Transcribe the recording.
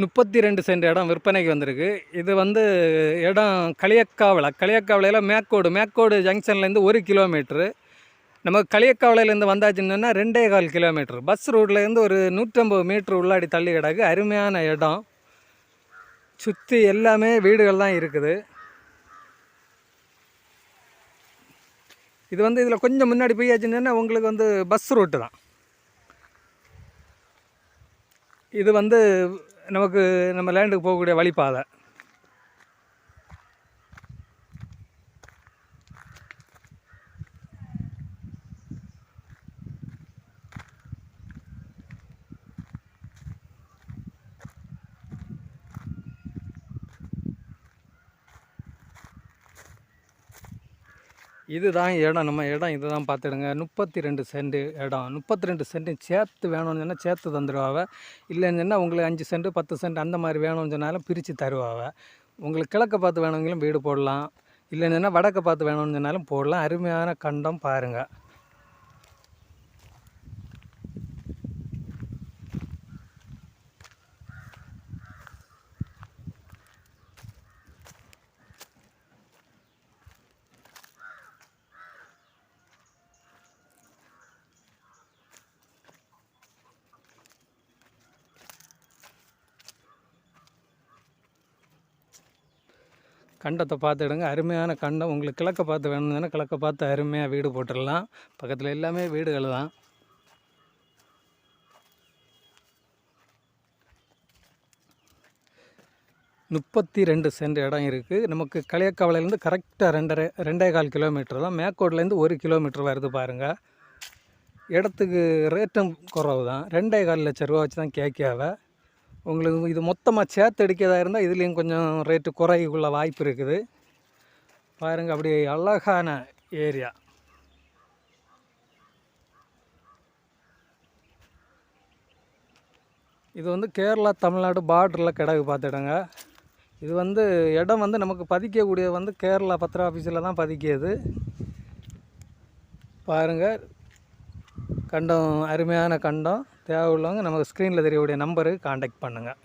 32 send இடம் விற்பனைக்கு வந்திருக்கு. இது வந்து இடம் களியக்காவிளையில் மேக்கோடு ஜங்ஷன்லேருந்து 1 கிலோமீட்ரு. நம்ம களியக்காவிளையிலேருந்து வந்தாச்சுன்னா 2.25 கிலோமீட்ரு. பஸ் ரோட்லேருந்து ஒரு 150 மீட்ரு உள்ளாடி தள்ளி கிடக்கு. அருமையான இடம். சுற்றி எல்லாமே வீடுகள் தான் இருக்குது. இது வந்து இதில் கொஞ்சம் முன்னாடி போயாச்சுன்னா உங்களுக்கு வந்து பஸ் ரூட்டு தான். இது வந்து நமக்கு நம்ம லேண்டுக்கு போகக்கூடிய வழிப்பாதை. இதுதான் இடம். நம்ம இடம் இது தான் பார்த்துடுங்க. 32 சென்ட் இடம். 32 சென்ட்டு சேர்த்து வேணும்னு சொன்னால் சேர்த்து தந்துடுவாங்க. இல்லைன்னு சொன்னால் உங்களுக்கு 5 சென்ட் 10 சென்ட் அந்த மாதிரி வேணும்னு சொன்னாலும் பிரித்து தருவாங்க. உங்களுக்கு கிழக்க பார்த்து வேணுங்களும் வீடு போடலாம். இல்லைன்னு சொன்னால் வடக்க பார்த்து வேணும்னு சொன்னாலும் போடலாம். அருமையான கண்டம் பாருங்கள். கண்டத்தை பார்த்துடுங்க. அருமையான கண்டம். உங்களுக்கு கிழக்க பார்த்து வேணும்னா கிழக்க பார்த்து அருமையாக வீடு போட்டுடலாம். பக்கத்தில் எல்லாமே வீடுகள் தான். முப்பத்தி 2 சென்ட் இடம் இருக்குது. நமக்கு களியக்காவிலேருந்து கரெக்டாக 2.25 கிலோமீட்டர் தான். மேக்கோட்லேருந்து 1 கிலோமீட்டர் வருது பாருங்கள். இடத்துக்கு ரேட்டும் குறவு தான். 2.25 லட்ச ரூபா வச்சு தான் கேட்காவ. உங்களுக்கு இது மொத்தமாக சேர்த்து அடிக்கிறதா இருந்தால் இதுலேயும் கொஞ்சம் ரேட்டு குறைக்குள்ள வாய்ப்பு இருக்குது. பாருங்கள், அப்படி அழகான ஏரியா. இது வந்து கேரளா தமிழ்நாடு பார்டரில் கிடக்கு பார்த்துடுங்க. இது வந்து இடம் வந்து நமக்கு பதிக்கக்கூடியது வந்து கேரளா பத்திர ஆஃபீஸில் தான் பதிக்கியது. பாருங்கள், கண்டம் அருமையான கண்டம். தேவை உள்ளவங்க நமக்கு ஸ்க்ரீனில் தெரியக்கூடிய நம்பருக்கு காண்டாக்ட் பண்ணுங்கள்.